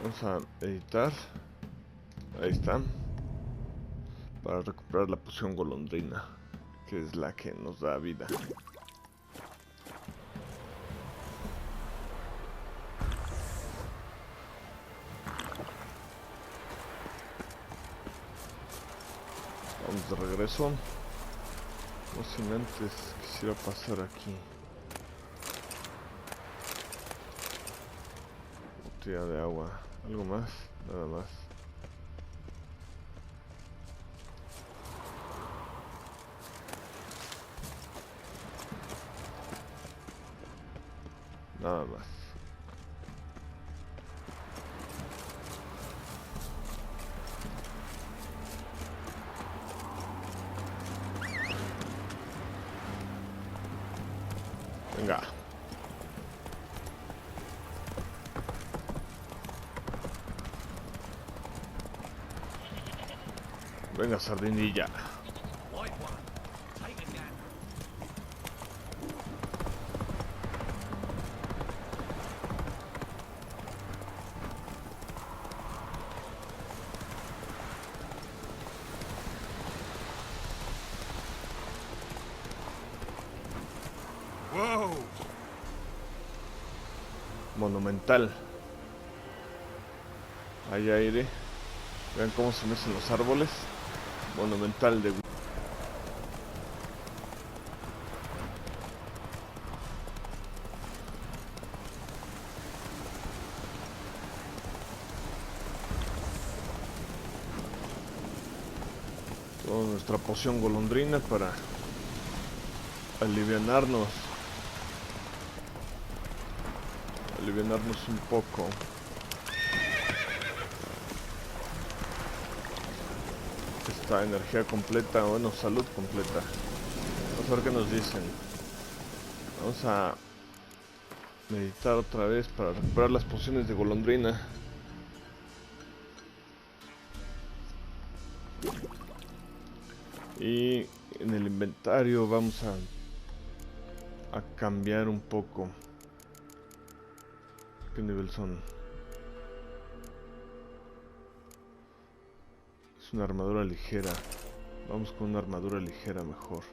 Vamos a editar. Ahí está. Para recuperar la poción golondrina, que es la que nos da vida. Vamos de regreso. No sin antes quisiera pasar aquí. Botella de agua. ¿Algo más? Nada más. Nada más. Venga. Venga, sardinilla. Whoa! Monumental. Hay aire. Vean cómo se mecen los árboles. Monumental de... Toda nuestra poción golondrina para alivianarnos un poco. Esta energía completa, bueno, salud completa. Vamos a ver qué nos dicen. Vamos a meditar otra vez para recuperar las pociones de golondrina. Y en el inventario vamos a cambiar un poco. ¿Qué nivel son? Es una armadura ligera. Vamos con una armadura ligera mejor.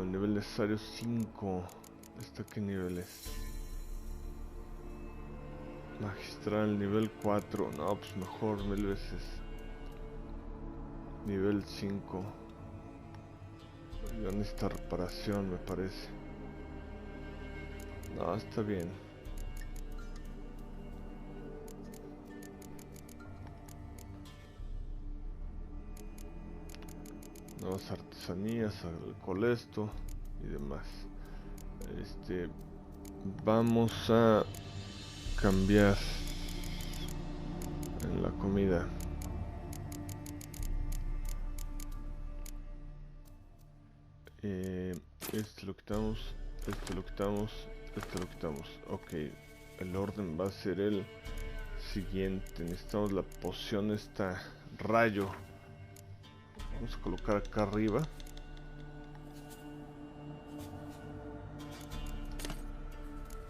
Nivel necesario 5. ¿Esta qué nivel es? Magistral, nivel 4. No, pues mejor 1000 veces. Nivel 5. Ya necesita reparación, me parece. No, está bien. Nuevas artesanías, alcoholesto y demás. Vamos a cambiar en la comida. Este lo quitamos, este lo quitamos, este lo quitamos. Ok, el orden va a ser el siguiente. Necesitamos la poción esta rayo. Vamos a colocar acá arriba.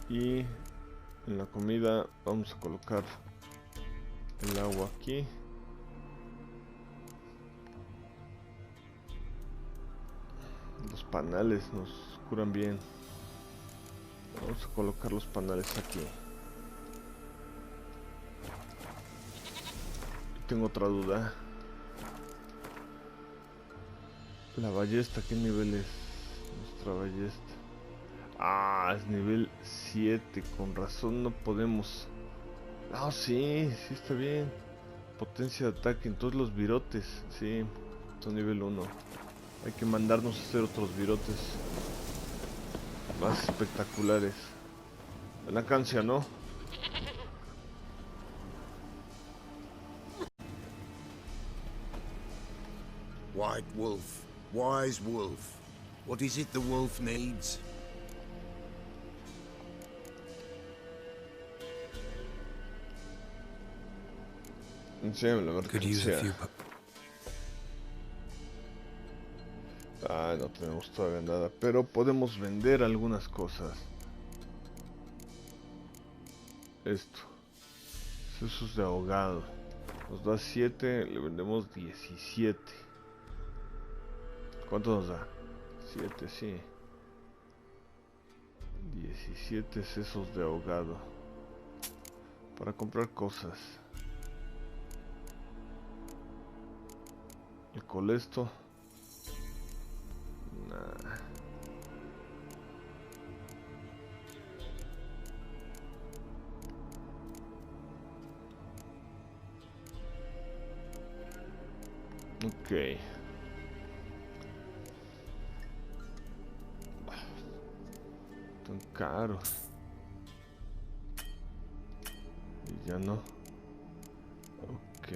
Y en la comida vamos a colocar el agua aquí. Los panales nos curan bien. Vamos a colocar los panales aquí. Tengo otra duda. La ballesta, ¿qué nivel es? Nuestra ballesta. Ah, es nivel 7. Con razón no podemos. Ah, sí, sí está bien. Potencia de ataque en todos los virotes. Sí, son nivel 1. Hay que mandarnos a hacer otros virotes más espectaculares. La cancia, ¿no? White wolf, wise wolf. What is it the wolf needs? Enséñame la Could use a mercancía. few. Ah, no tenemos todavía nada, pero podemos vender algunas cosas. esto. Sesos de ahogado. Nos da 7, le vendemos 17. ¿Cuánto nos da? 7, sí. 17 sesos de ahogado. Para comprar cosas. El colesto. Nah. Ok. Tan caros. Y ya no. Ok.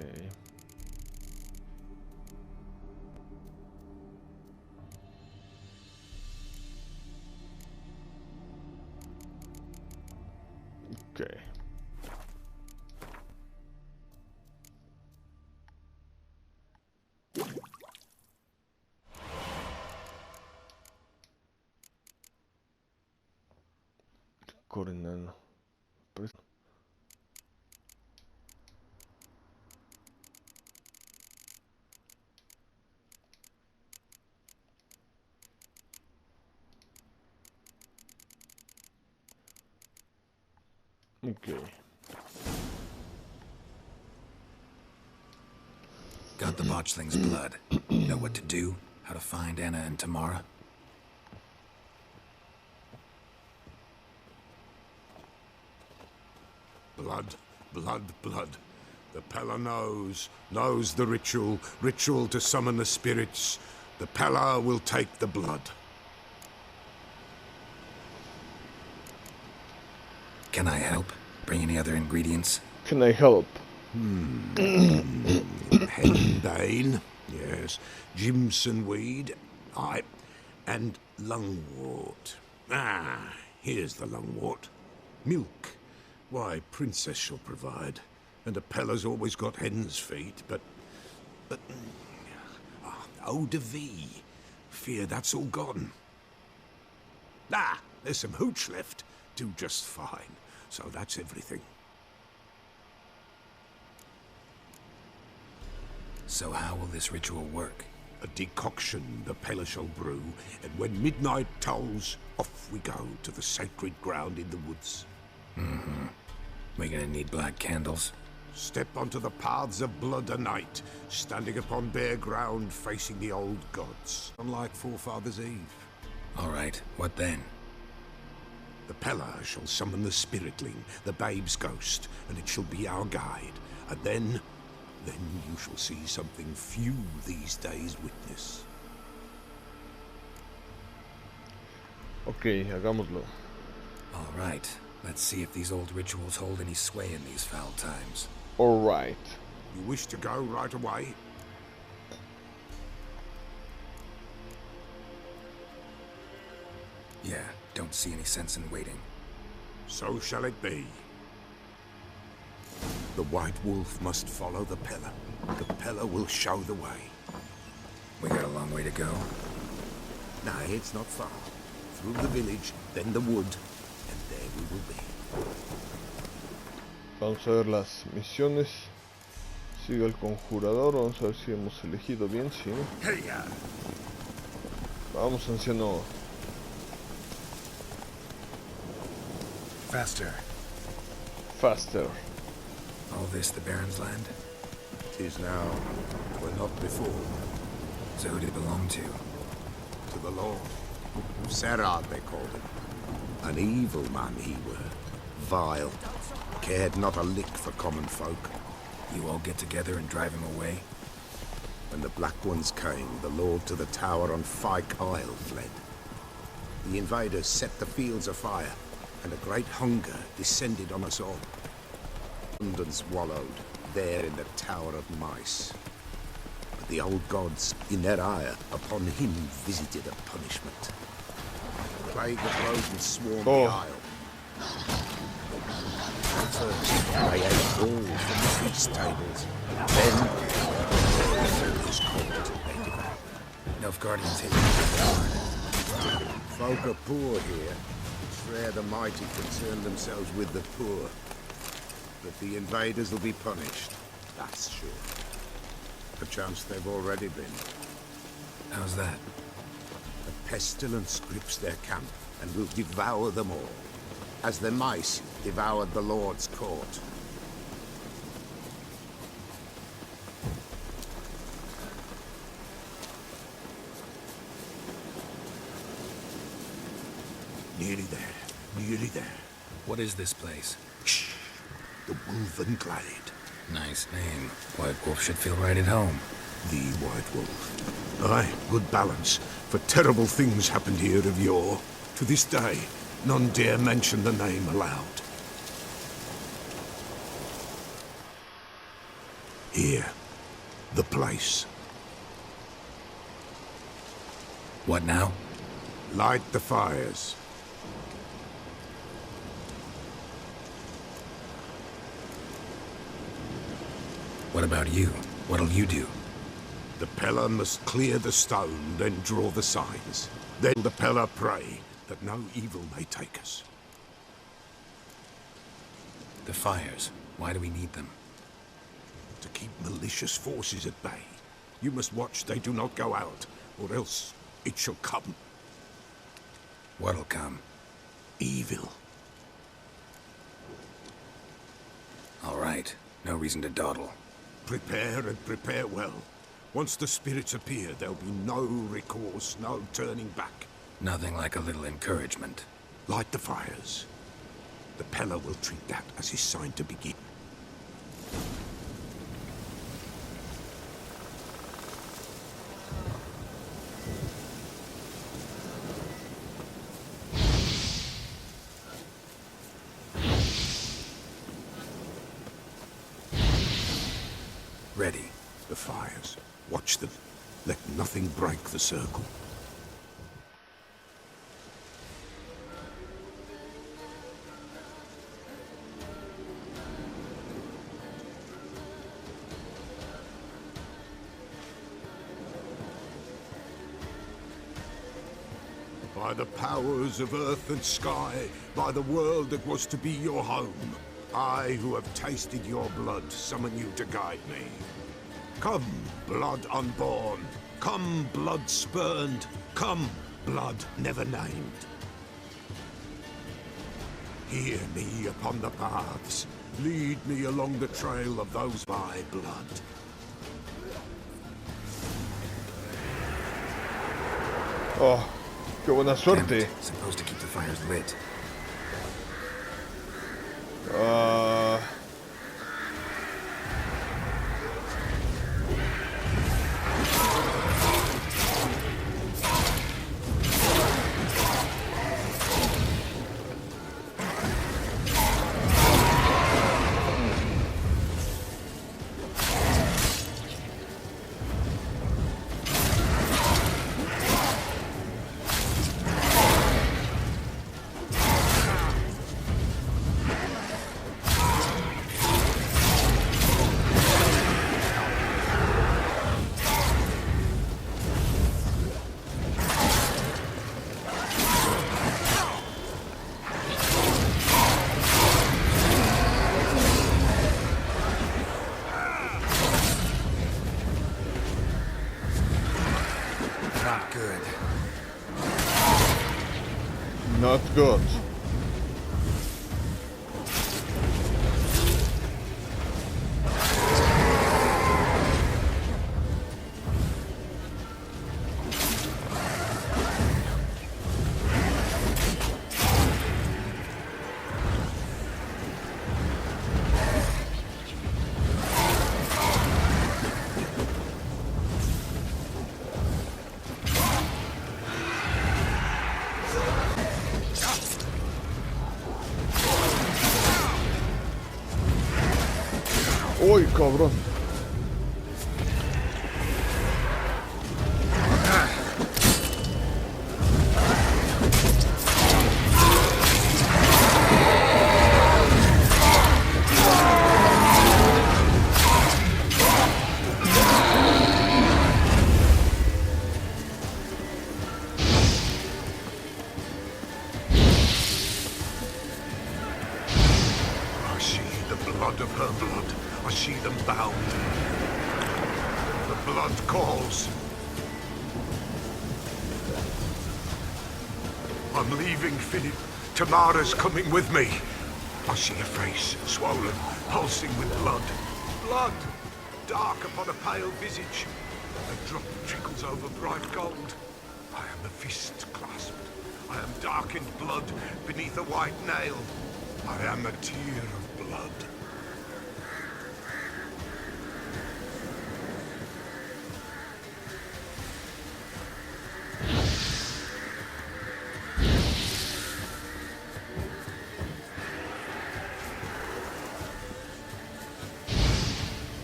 Ok. Coronano. Pues... Okay. Got the botchling's blood. Know what to do? How to find Anna and Tamara? Blood, blood, blood. The Pella knows the ritual to summon the spirits. The Pella will take the blood. Can I help? Bring any other ingredients? Can I help? Henbane, yes. Jimson weed, aye. And lungwort. Ah, here's the lungwort. Milk. Why, Princess shall provide. And a Pella's always got hen's feet, but... eau de vie. Fear that's all gone. Ah, there's some hooch left. Do just fine. So that's everything. So how will this ritual work? A decoction the Pella shall brew, and when midnight tolls, off we go to the sacred ground in the woods. Mm-hmm. We're gonna need black candles. Step onto the paths of blood a night, standing upon bare ground facing the old gods. Unlike Forefathers' Eve. All right, what then? The Pella shall summon the spiritling, the babe's ghost, and it shall be our guide. And then you shall see something few these days witness. Ok, hagámoslo. All right, let's see if these old rituals hold any sway in these foul times. All right. You wish to go right away? Yeah, don't see any sense in waiting. So shall it be. The White Wolf must follow the Pella. The Pella will show the way. We got a long way to go. No, it's not far. Through the village, then the wood, and there we will be. Vamos a ver las misiones. Sigue el conjurador. Vamos a ver si hemos elegido bien. Sí. Vamos, anciano. Faster. Faster. All this the Baron's land? 'Tis now, were not before. So who did it belong to? To the Lord. Serad, they called him. An evil man he were. Vile. Cared not a lick for common folk. You all get together and drive him away? When the Black Ones came, the Lord to the tower on Fyke Isle fled. The invaders set the fields afire, and a great hunger descended on us all. London's wallowed, there in the Tower of Mice. But the old gods, in their ire, upon him visited a punishment. The plague of rodents swarmed the isle. First, they ate all from the feast tables. Then, the was cold, they devoured. Nilfgaardians hate you. Folk are poor here. It's rare the mighty concern themselves with the poor. but the invaders will be punished. That's sure. Perchance they've already been. How's that? A pestilence grips their camp and will devour them all, as the mice devoured the Lord's court. Nearly there. Nearly there. What is this place? Shh. The Wolven Glade. Nice name. White Wolf should feel right at home. The White Wolf. Aye, good balance. For terrible things happened here of yore. To this day, none dare mention the name aloud. Here. The place. What now? Light the fires. What about you? What'll you do? The Peller must clear the stone, then draw the signs. Then the Peller pray that no evil may take us. The fires. Why do we need them? To keep malicious forces at bay. You must watch they do not go out, or else it shall come. What'll come? Evil. All right. No reason to dawdle. Prepare and prepare well. Once the spirits appear, there'll be no recourse, no turning back. Nothing like a little encouragement. Light the fires. The Peller will treat that as his sign to begin. Ready. The fires. Watch them. Let nothing break the circle. By the powers of earth and sky, by the world that was to be your home, I, who have tasted your blood, summon you to guide me. Come, blood unborn. Come, blood spurned. Come, blood never named. Hear me upon the paths. Lead me along the trail of those by blood. Oh, qué buena suerte. Tempt. Supposed to keep the fires lit. Not good. Not good. ¡Uy, cabrón! I see the blood blood of her blood. I see them bound. The blood calls. I'm leaving, Philip. Tamara's coming with me. I see a face, swollen, pulsing with blood. Blood! Dark upon a pale visage. A drop trickles over bright gold. I am a fist clasped. I am darkened blood beneath a white nail. I am a tear of blood.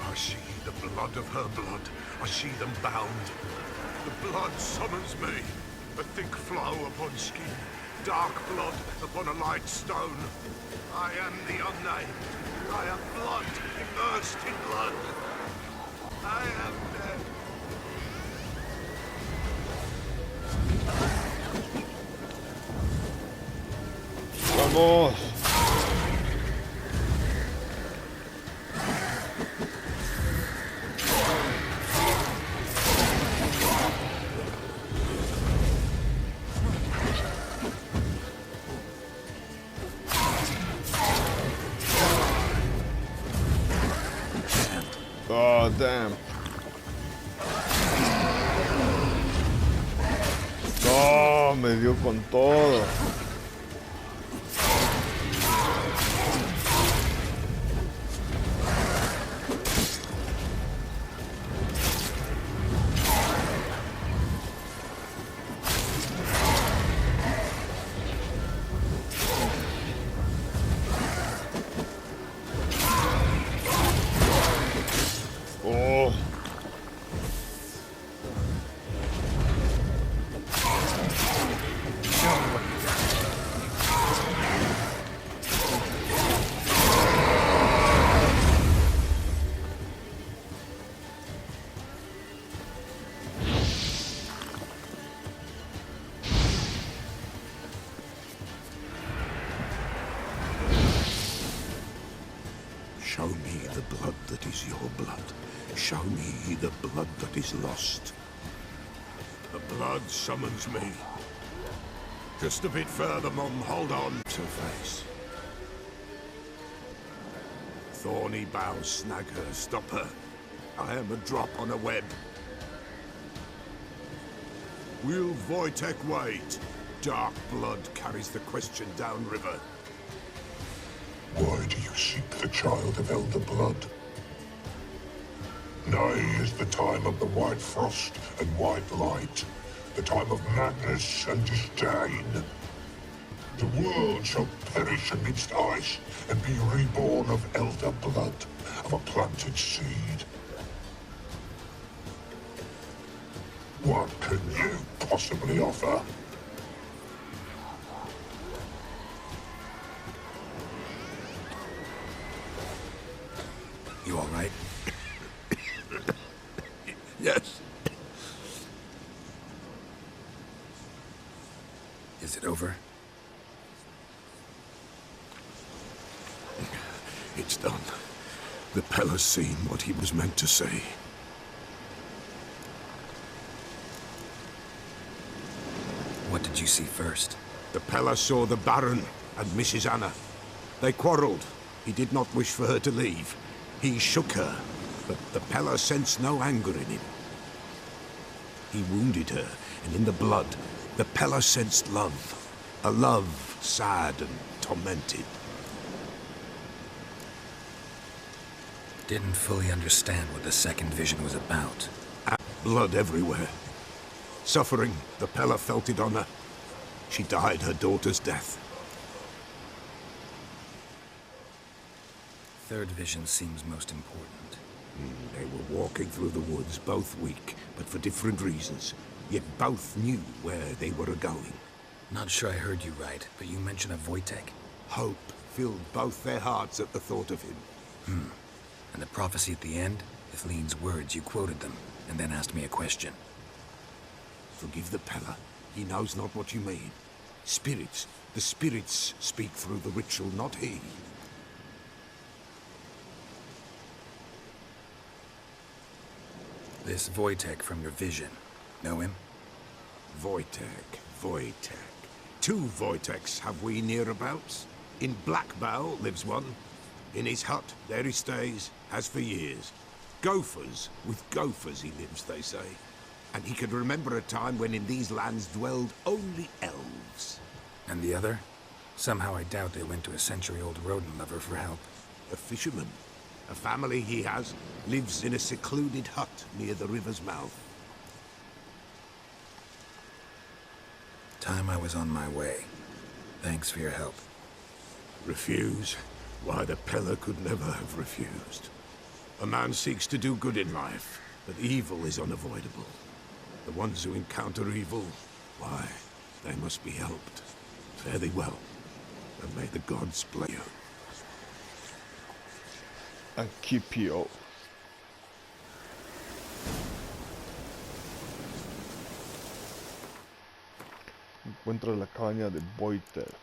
I see the blood of her blood. I see them bound. The blood summons me. A thick flow upon skin. Dark blood upon a light stone. I am the unnamed. I am blood, immersed in blood. I am dead. Vamos. Oh, damn. No, me dio con todo. Oh. Show me the blood that is your blood. Show me the blood that is lost. The blood summons me. Just a bit further, Mum. Hold on to face. Thorny boughs snag her, stop her. I am a drop on a web. Will Wojtek wait? Dark blood carries the question downriver. Why do you seek the child of elder blood? Nigh is the time of the white frost and white light, the time of madness and disdain. The world shall perish amidst ice and be reborn of elder blood, of a planted seed. What can you possibly offer? You all right? Yes. Is it over? It's done. The Pella's seen what he was meant to say. What did you see first? The Pella saw the Baron and Mrs. Anna. They quarreled. He did not wish for her to leave. He shook her, but the Pella sensed no anger in him. He wounded her, and in the blood, the Pella sensed love. A love sad and tormented. Didn't fully understand what the second vision was about. Blood everywhere. Suffering, the Pella felt it on her. She died her daughter's death. Third vision seems most important. They were walking through the woods, both weak, but for different reasons. Yet both knew where they were going. Not sure I heard you right, but you mentioned a Wojtek. Hope filled both their hearts at the thought of him. And the prophecy at the end? Ithlinne's words, you quoted them, and then asked me a question. Forgive the Pella. He knows not what you mean. Spirits. The spirits speak through the ritual, not he. This Wojtek from your vision. Know him? Wojtek. 2 Wojteks have we nearabouts. In Blackbow lives one. In his hut, there he stays, has for years. Gophers, with gophers he lives, they say. And he could remember a time when in these lands dwelled only elves. And the other? Somehow I doubt they went to a century-old rodent lover for help. A fisherman. A family he has lives in a secluded hut near the river's mouth. Time I was on my way. Thanks for your help. Refuse? Why, the Peller could never have refused. A man seeks to do good in life, but evil is unavoidable. The ones who encounter evil, why, they must be helped. Fare thee well, and may the gods bless you. And keep you. Encuentra la cabaña de Wojtek.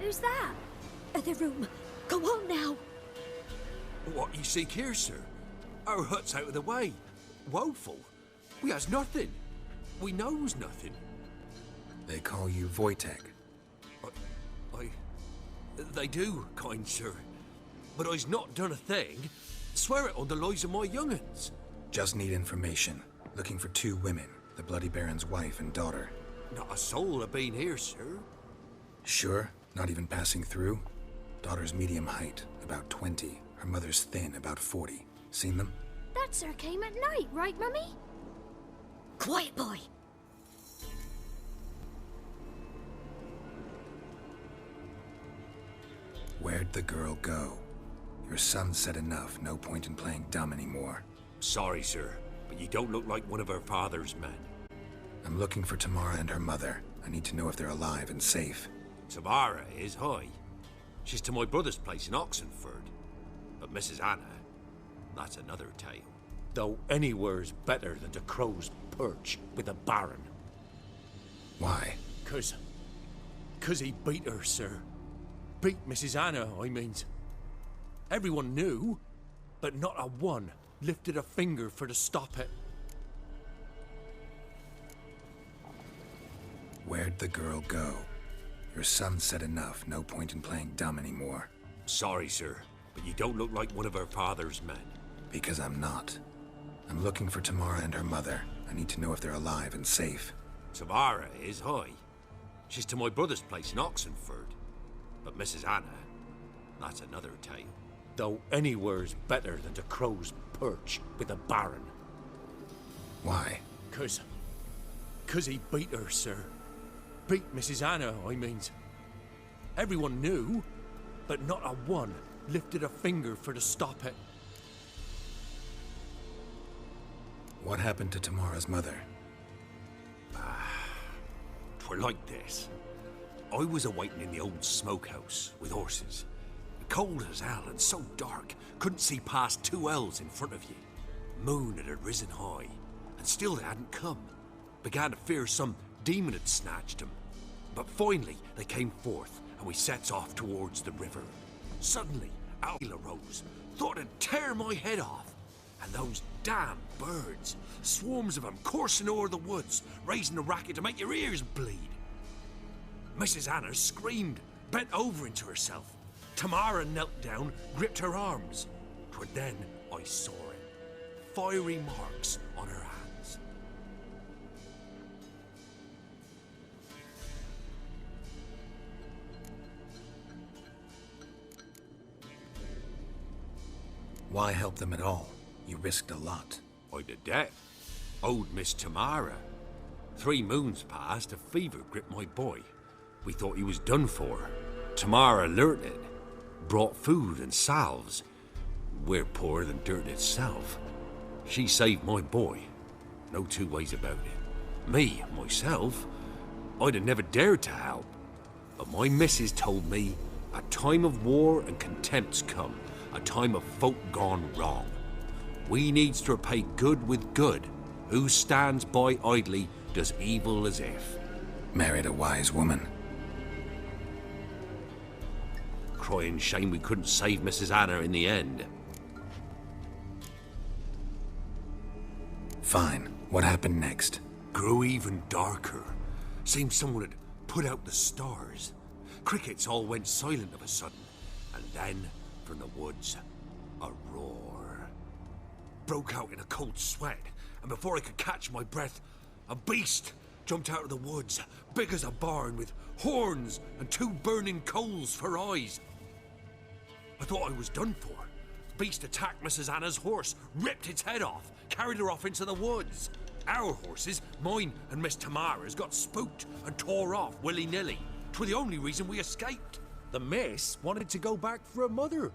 Who's that? Other room. Go on now. What you seek here, sir? Our hut's out of the way. Woeful. We has nothing. We knows nothing. They call you Wojtek. They do, kind sir. But I's not done a thing. Swear it on the lives of my young'uns. Just need information. Looking for 2 women, the Bloody Baron's wife and daughter. Not a soul have been here, sir. Sure? Not even passing through? Daughter's medium height, about 20. Her mother's thin, about 40. Seen them? That sir came at night, right, Mummy? Quiet, boy. Where'd the girl go? Your son said enough, no point in playing dumb anymore. Sorry, sir, but you don't look like one of her father's men. I'm looking for Tamara and her mother. I need to know if they're alive and safe. Tamara is, hi. She's to my brother's place in Oxenford. But Mrs. Anna, that's another tale. Though anywhere's better than to Crow's Perch with a baron. Why? 'Cause he beat her, sir. Beat Mrs. Anna, I means. Everyone knew, but not a one lifted a finger for to stop it. Where'd the girl go? Your son said enough, no point in playing dumb anymore. Sorry, sir, but you don't look like one of her father's men. Because I'm not. I'm looking for Tamara and her mother. I need to know if they're alive and safe. Tamara is, hi. She's to my brother's place in Oxenford. But Mrs. Anna, that's another tale. Though anywhere's better than to Crow's Perch with a baron. Why? 'Cause he beat her, sir. Beat Mrs. Anna, I means. Everyone knew, but not a one lifted a finger for to stop it. What happened to Tamara's mother? 'Twere like this. I was awaiting in the old smokehouse with horses. Cold as hell and so dark, couldn't see past 2 ells in front of you. Moon had risen high, and still they hadn't come. Began to fear some demon had snatched them. But finally they came forth, and we sets off towards the river. Suddenly, out arose, thought it'd tear my head off. And those damn birds, swarms of them coursing o'er the woods, raising a racket to make your ears bleed. Mrs. Anna screamed, bent over into herself. Tamara knelt down, gripped her arms. 'Twere then I saw it. Fiery marks on her hands. Why help them at all? You risked a lot. I'd a debt. Owed Miss Tamara. 3 moons passed, a fever gripped my boy. We thought he was done for. Tamara learnt it. Brought food and salves. We're poorer than dirt itself. She saved my boy. No 2 ways about it. Me, myself, I'd have never dared to help. But my missus told me a time of war and contempt's come. A time of folk gone wrong. We needs to repay good with good. Who stands by idly does evil as if. Married a wise woman. Crying shame we couldn't save Mrs. Anna in the end. Fine. What happened next? Grew even darker. Seemed someone had put out the stars. Crickets all went silent of a sudden. And then, from the woods, a roar. Broke out in a cold sweat, and before I could catch my breath, a beast jumped out of the woods, big as a barn, with horns and 2 burning coals for eyes. I thought I was done for. Beast attacked Mrs. Anna's horse, ripped its head off, carried her off into the woods. Our horses, mine and Miss Tamara's, got spooked and tore off willy-nilly. 'Twere the only reason we escaped. The miss wanted to go back for her mother,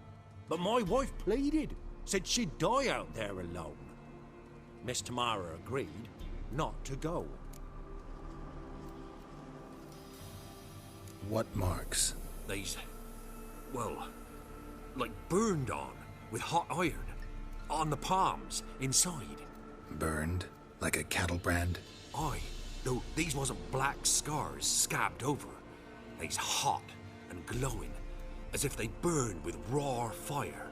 but my wife pleaded, said she'd die out there alone. Miss Tamara agreed not to go. What marks? They's, well, like burned on with hot iron. On the palms, inside. Burned? Like a cattle brand? Aye, though these wasn't black scars scabbed over. They's hot and glowing, as if they burned with raw fire.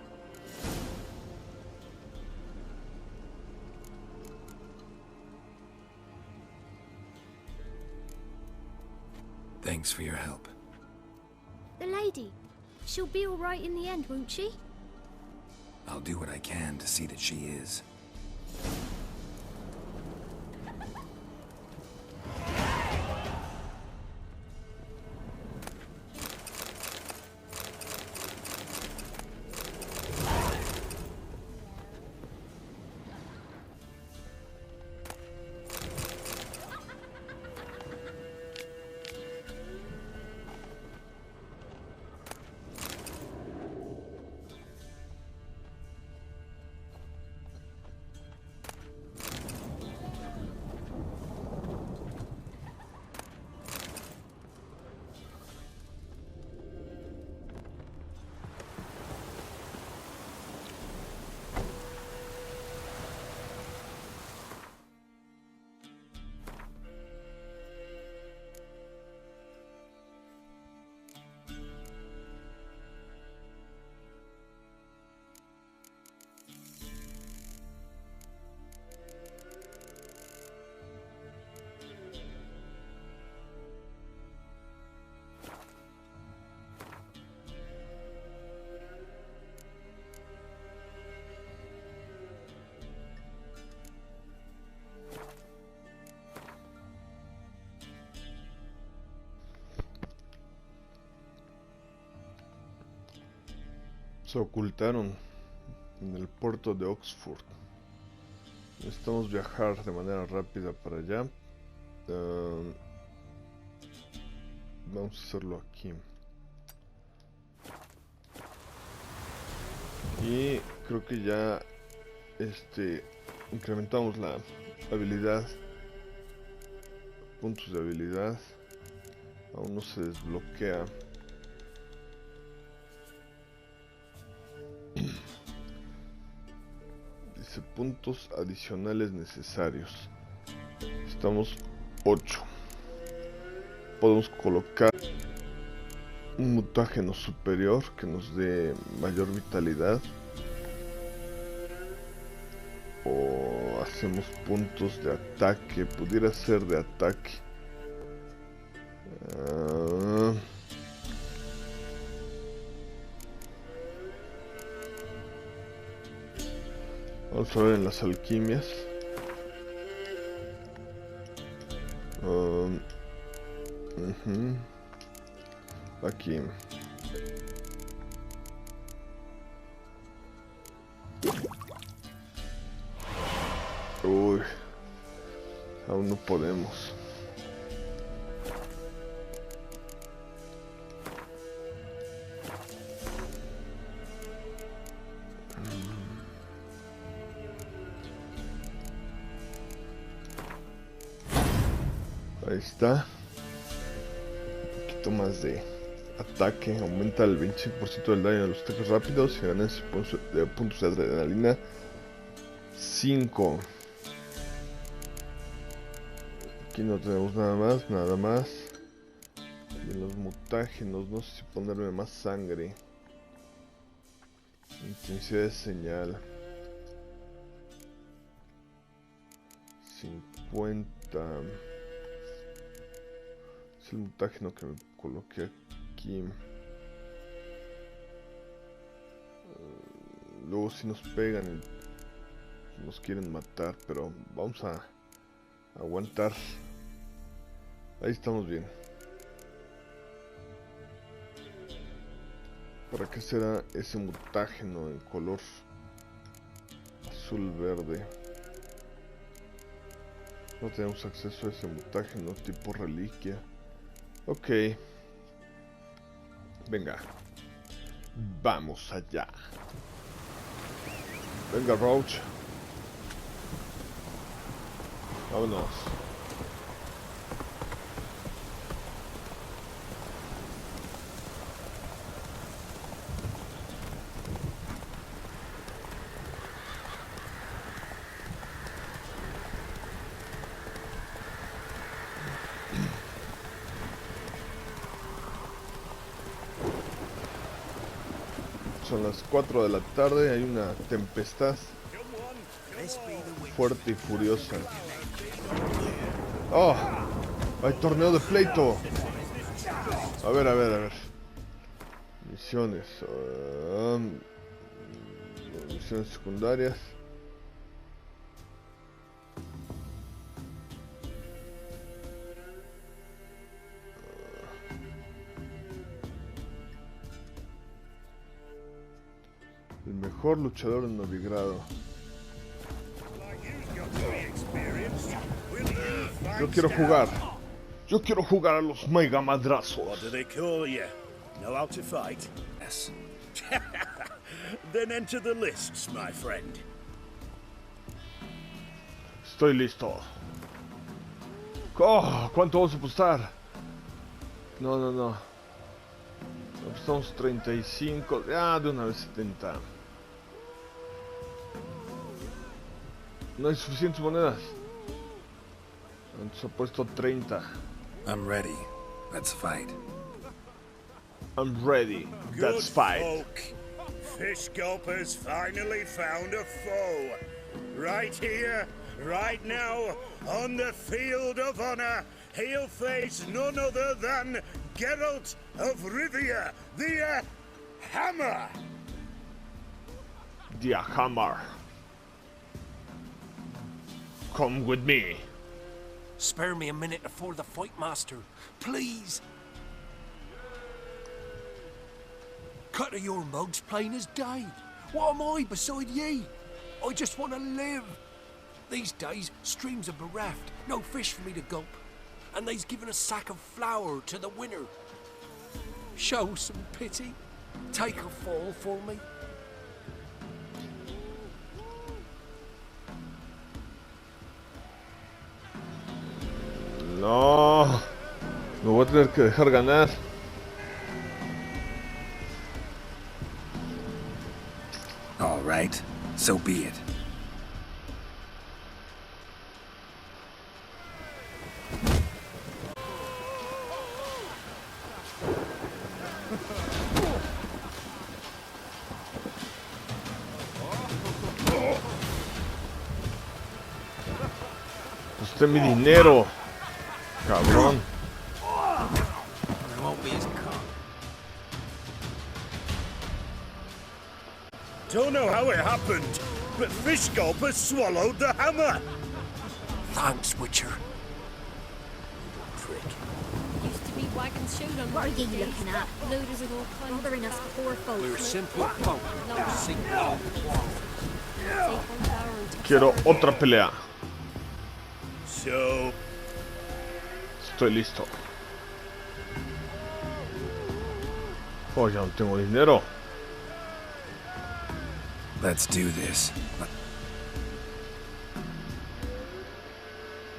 Thanks for your help. The lady. She'll be all right in the end, won't she? I'll do what I can to see that she is. Se ocultaron en el puerto de Oxford. Necesitamos viajar de manera rápida para allá. Vamos a hacerlo aquí. Y creo que ya incrementamos la habilidad. Puntos de habilidad. Aún no se desbloquea. Dice puntos adicionales necesarios. Estamos 8. Podemos colocar un mutágeno superior que nos dé mayor vitalidad. O hacemos puntos de ataque. Pudiera ser de ataque. Vamos a ver en las alquimias. Aquí. Uy. Aún no podemos. Ahí está. Un poquito más de ataque. Aumenta el 25% del daño de los ataques rápidos y ganas de puntos de adrenalina 5. Aquí no tenemos nada más. Y en los mutágenos, no sé si ponerme más sangre. Intensidad de señal 50. Es el mutágeno que me coloqué aquí. Luego si nos pegan y nos quieren matar, pero vamos a aguantar. Ahí estamos bien. ¿Para qué será ese mutágeno en color azul verde? No tenemos acceso a ese mutágeno tipo reliquia. Ok. Venga. Vamos allá. Venga, Roach. Vámonos. Son las 4 de la tarde, hay una tempestad fuerte y furiosa. ¡Oh! Hay torneo de pleito. A ver. Misiones. Misiones secundarias. El mejor luchador en Novigrado. Yo quiero jugar. Yo quiero jugar a los mega madrazos. What do they call you? Know how to fight? Yes. Then enter the lists, my friend. Estoy listo. Oh, ¿cuánto vamos a apostar? No. Apostamos 35. De una vez 70. No hay suficientes monedas. Entonces apuesto 30. I'm ready. Let's fight. I'm ready. Let's fight. Folk. Fish Gulper's finally found a foe. Right here, right now, on the field of honor, he'll face none other than Geralt of Rivia, the Hammer. The Hammer. Come with me. Spare me a minute before the fight, Master. Please. Cut of your mugs plain as day. What am I beside ye? I just want to live. These days, streams are bereft, no fish for me to gulp. And they's given a sack of flour to the winner. Show some pity. Take a fall for me. No, me voy a tener que dejar ganar. All right, so be it. Usted mi dinero, cabrón. I won't be as calm. Don't know how it happened, but Fish Gulper swallowed the hammer. Thanks, Witcher. Used to be wagons showed on what are you looking at? Loaders of all kinds. Bothering us poor folk. We're simple folk. Quiero otra pelea. So, Estoy listo. Oh, ya no tengo dinero. Let's do this.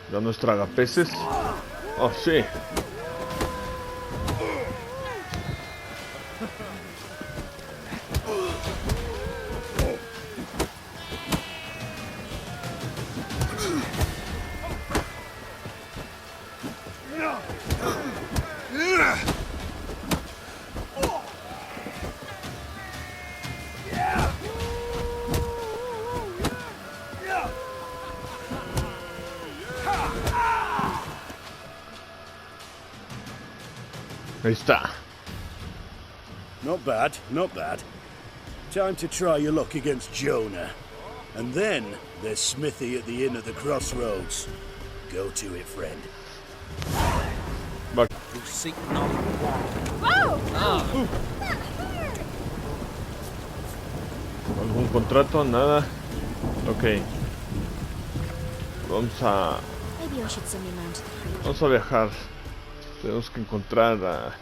¿Ya no es tragapeces? Oh, sí. Ahí está. not bad, not bad. Time to try your luck against Jonah. And then there's Smithy at the inn at the crossroads. Go to it, friend. Back. You seek knowledge. ¿Algún contrato? Nada. Ok. Vamos a Maybe I should send him round to the creek. Vamos a viajar. Tenemos que encontrar a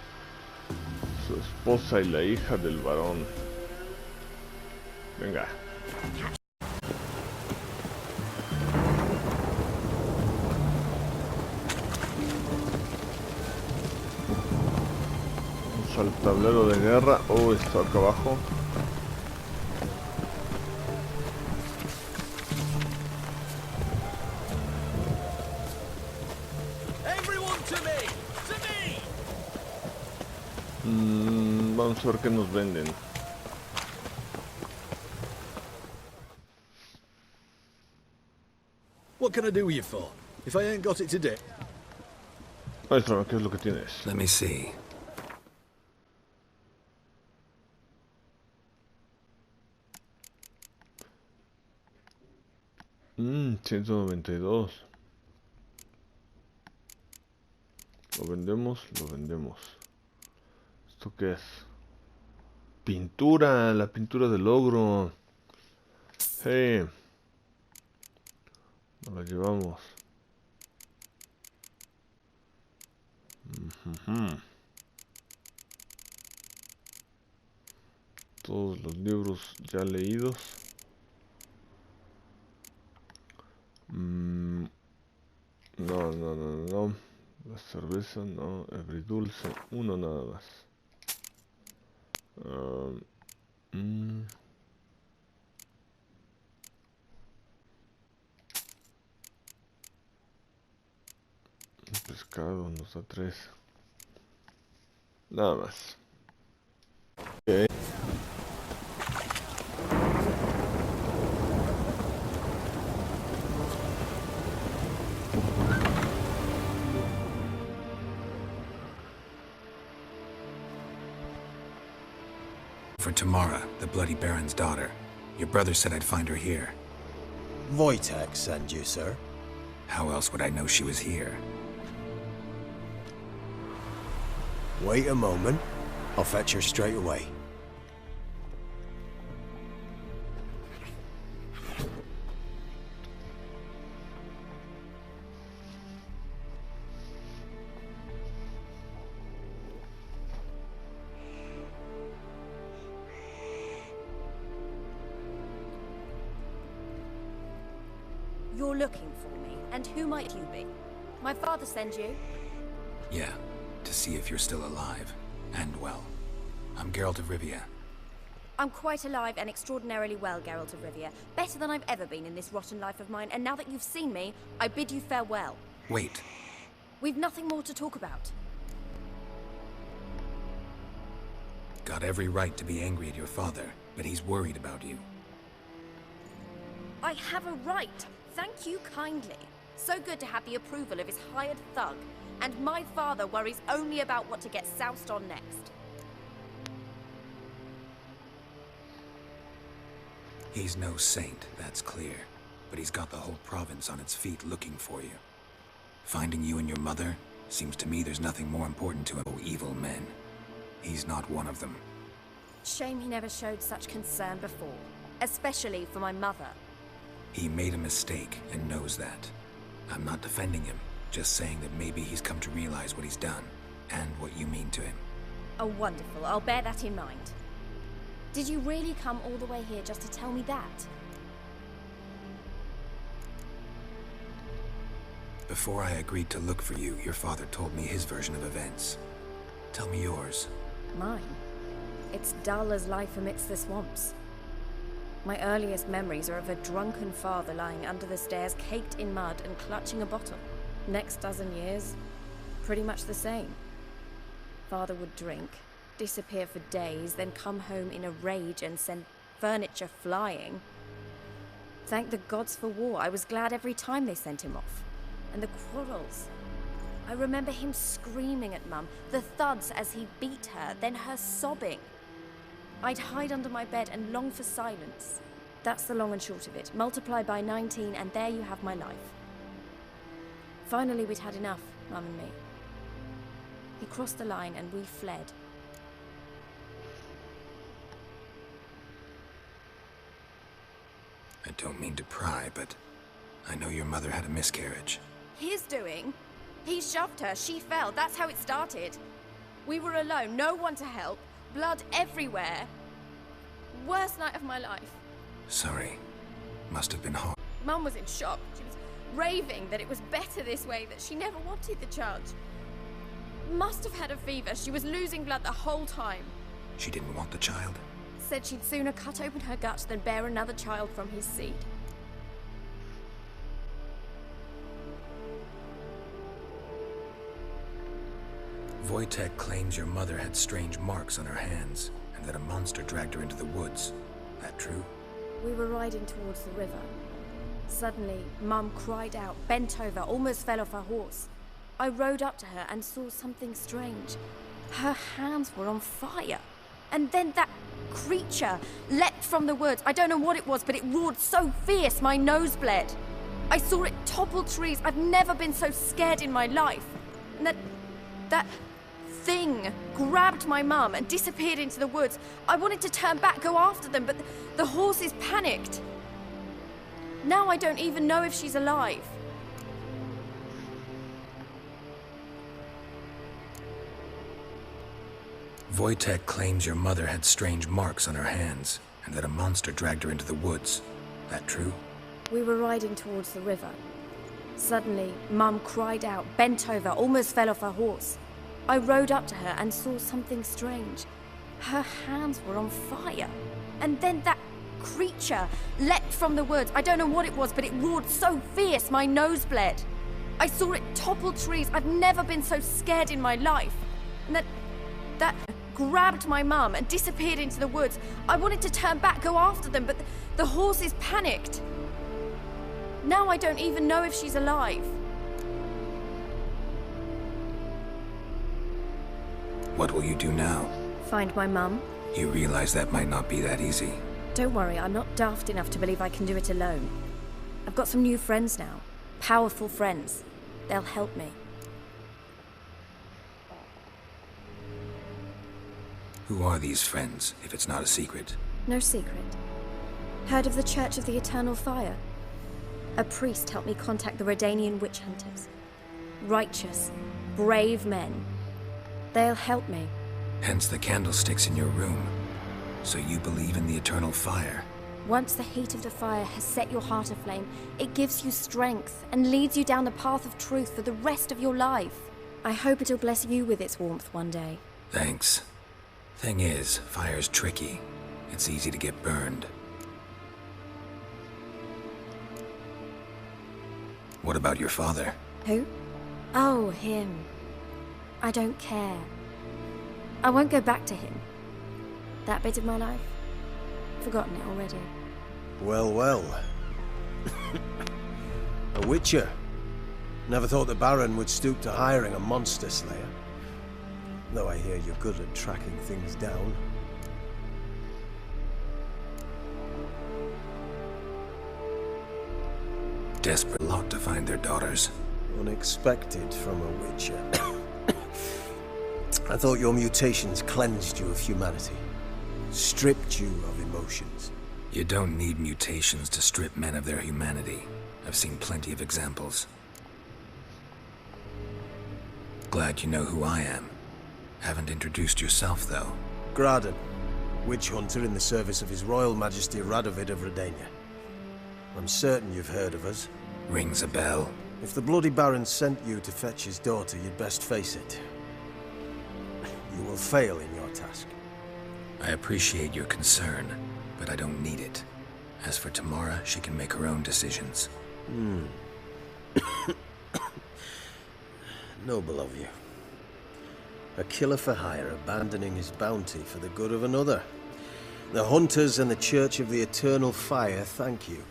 su esposa y la hija del varón. Venga. Vamos al tablero de guerra. Oh, está acá abajo. Vamos a ver qué nos venden. What can I do with you for? If I ain't got it today. Muéstrame qué es lo que tienes. Let me see. 192. Lo vendemos, lo vendemos. ¿Esto qué es? Pintura, la pintura del ogro. Hey. Nos la llevamos. Todos los libros ya leídos. No. La cerveza no, dulce, uno nada más. El pescado nos da 3. Nada más. Okay. For Tamara, the Bloody Baron's daughter. Your brother said I'd find her here. Wojtek sent you, sir. How else would I know she was here? Wait a moment. I'll fetch her straight away. looking for me, and who might you be? My father sent you? Yeah, to see if you're still alive. And well. I'm Geralt of Rivia. I'm quite alive and extraordinarily well, Geralt of Rivia. Better than I've ever been in this rotten life of mine, and now that you've seen me, I bid you farewell. Wait. We've nothing more to talk about. Got every right to be angry at your father, but he's worried about you. I have a right. Thank you kindly. So good to have the approval of his hired thug. And my father worries only about what to get soused on next. He's no saint, that's clear. But he's got the whole province on its feet looking for you. Finding you and your mother, seems to me there's nothing more important to evil men. He's not one of them. Shame he never showed such concern before. Especially for my mother. He made a mistake and knows that. I'm not defending him, just saying that maybe he's come to realize what he's done, and what you mean to him. Oh, wonderful. I'll bear that in mind. Did you really come all the way here just to tell me that? Before I agreed to look for you, your father told me his version of events. Tell me yours. Mine? It's dull as life amidst the swamps. My earliest memories are of a drunken father lying under the stairs, caked in mud and clutching a bottle. Next dozen years, pretty much the same. Father would drink, disappear for days, then come home in a rage and send furniture flying. Thank the gods for war. I was glad every time they sent him off. And the quarrels. I remember him screaming at Mum, the thuds as he beat her, then her sobbing. I'd hide under my bed and long for silence. That's the long and short of it. Multiply by 19 and there you have my life. Finally we'd had enough, Mum and me. He crossed the line and we fled. I don't mean to pry, but I know your mother had a miscarriage. His doing? He shoved her, she fell, that's how it started. We were alone, no one to help, blood everywhere. Worst night of my life. Sorry. Must have been hard. Mum was in shock. She was raving that it was better this way, that she never wanted the child. Must have had a fever, she was losing blood the whole time. She didn't want the child? Said she'd sooner cut open her gut than bear another child from his seed. Wojtek claims your mother had strange marks on her hands, and that a monster dragged her into the woods. That true? We were riding towards the river. Suddenly, Mum cried out, bent over, almost fell off her horse. I rode up to her and saw something strange. Her hands were on fire. And then that creature leapt from the woods. I don't know what it was, but it roared so fierce my nose bled. I saw it topple trees. I've never been so scared in my life. And that thing grabbed my mum and disappeared into the woods. I wanted to turn back, go after them, but the horses panicked. Now I don't even know if she's alive. Wojtek claims your mother had strange marks on her hands, and that a monster dragged her into the woods. That true? We were riding towards the river. Suddenly, Mum cried out, bent over, almost fell off her horse. I rode up to her and saw something strange. Her hands were on fire. And then that creature leapt from the woods. I don't know what it was, but it roared so fierce my nose bled. I saw it topple trees. I've never been so scared in my life. And that grabbed my mum and disappeared into the woods. I wanted to turn back, go after them, but the horses panicked. Now I don't even know if she's alive. What will you do now? Find my mum. You realize that might not be that easy. Don't worry, I'm not daft enough to believe I can do it alone. I've got some new friends now. Powerful friends. They'll help me. Who are these friends, if it's not a secret? No secret. Heard of the Church of the Eternal Fire? A priest helped me contact the Redanian witch hunters. Righteous, brave men. They'll help me. Hence the candlesticks in your room. So you believe in the eternal fire? Once the heat of the fire has set your heart aflame, it gives you strength and leads you down the path of truth for the rest of your life. I hope it'll bless you with its warmth one day. Thanks. Thing is, fire's tricky. It's easy to get burned. What about your father? Who? Oh, him. I don't care. I won't go back to him. That bit of my life? Forgotten it already. Well, well. A witcher. Never thought the Baron would stoop to hiring a monster slayer. Though I hear you're good at tracking things down. Desperate lot to find their daughters. Unexpected from a witcher. I thought your mutations cleansed you of humanity. Stripped you of emotions. You don't need mutations to strip men of their humanity. I've seen plenty of examples. Glad you know who I am. Haven't introduced yourself, though. Graden, witch hunter in the service of His Royal Majesty Radovid of Redania. I'm certain you've heard of us. Rings a bell. If the Bloody Baron sent you to fetch his daughter, you'd best face it. You will fail in your task. I appreciate your concern, but I don't need it. As for Tamara, she can make her own decisions. Noble of you. A killer for hire abandoning his bounty for the good of another. The hunters and the Church of the Eternal Fire thank you.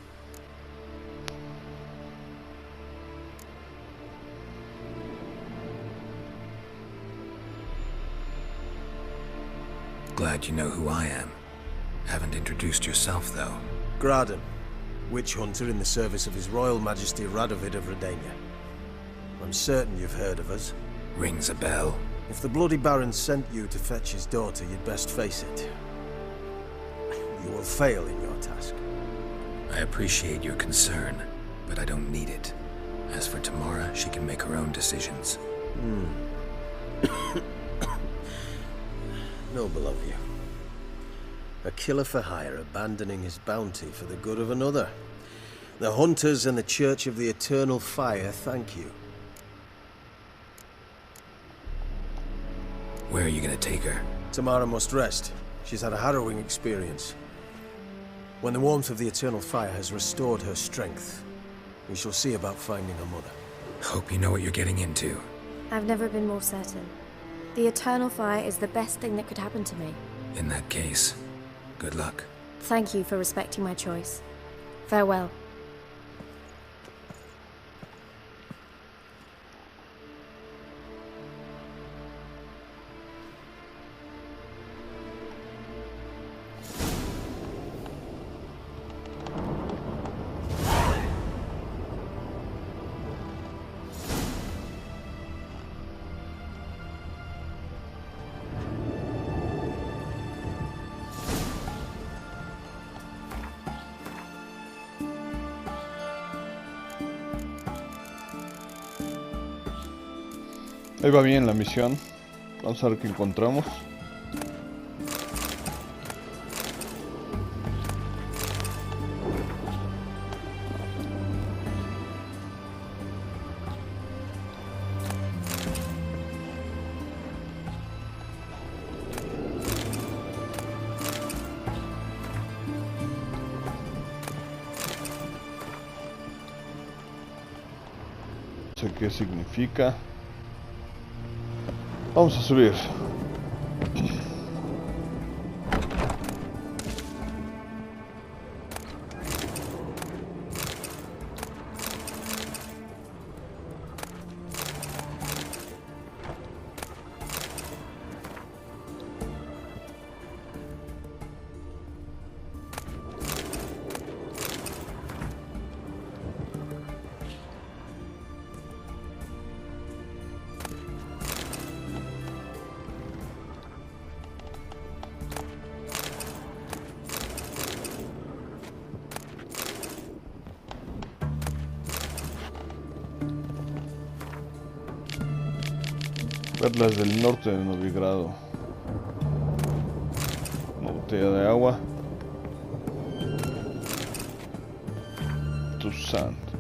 Glad you know who I am. Haven't introduced yourself, though. Graden, witch hunter in the service of His Royal Majesty Radovid of Redania. I'm certain you've heard of us. Rings a bell. If the Bloody Baron sent you to fetch his daughter, you'd best face it. You will fail in your task. I appreciate your concern, but I don't need it. As for Tamara, she can make her own decisions. Noble of you. A killer for hire abandoning his bounty for the good of another. The hunters and the Church of the Eternal Fire thank you. Where are you gonna take her? Tamara must rest. She's had a harrowing experience. When the warmth of the Eternal Fire has restored her strength, we shall see about finding her mother. Hope you know what you're getting into. I've never been more certain. The Eternal Fire is the best thing that could happen to me. In that case, good luck. Thank you for respecting my choice. Farewell. Ahí va bien la misión. Vamos a ver qué encontramos. No sé qué significa. Vamos a subir. Perlas del norte de Novigrado. Una botella de agua. Espíritu Santo.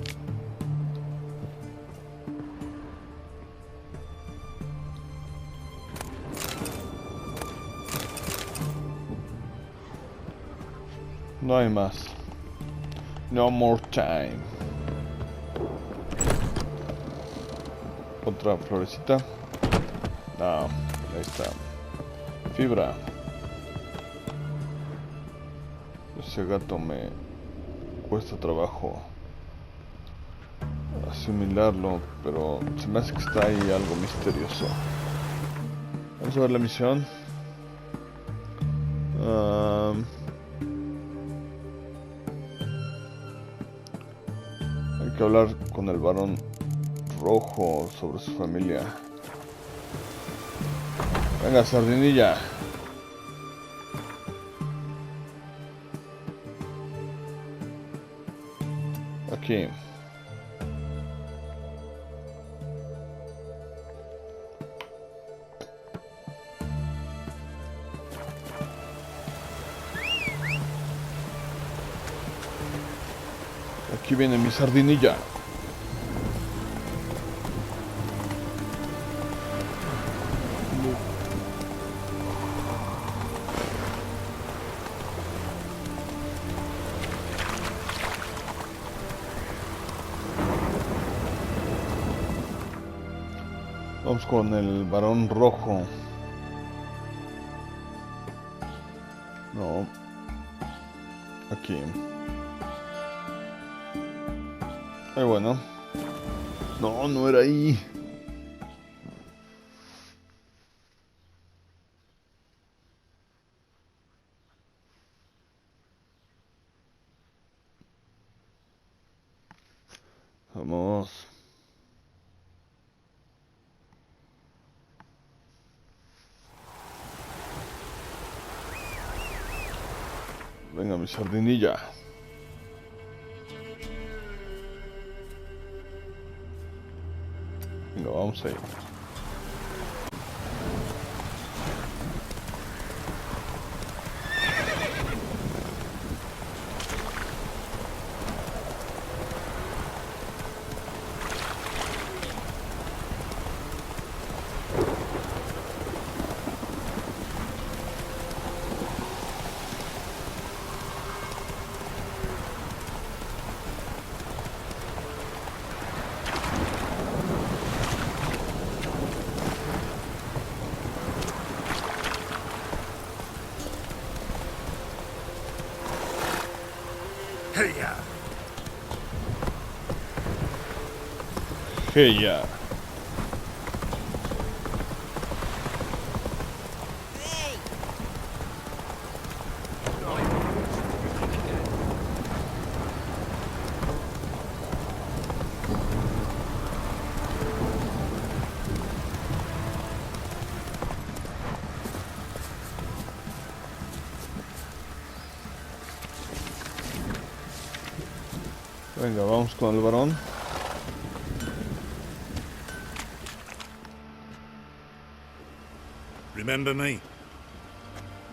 No hay más. No more time. Otra florecita. No, ahí está. Fibra. Ese gato me cuesta trabajo asimilarlo, pero se me hace que está ahí algo misterioso. Vamos a ver la misión. Hay que hablar con el varón rojo sobre su familia. Venga, sardinilla. Aquí. Aquí viene mi sardinilla. Vamos con el varón rojo. No. Aquí. Ay, bueno. No, no era ahí. Vamos. Venga, mi sardinilla. Venga, vamos ahí. Heya. Heya. Venga, vamos con el varón. Remember me?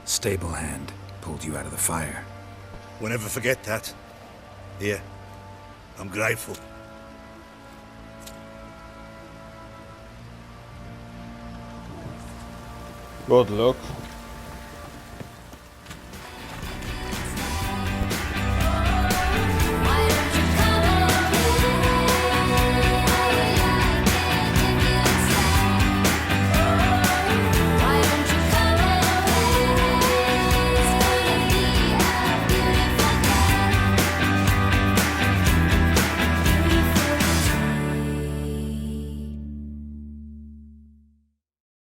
Stable hand pulled you out of the fire. We'll never forget that. Here, I'm grateful. Good luck.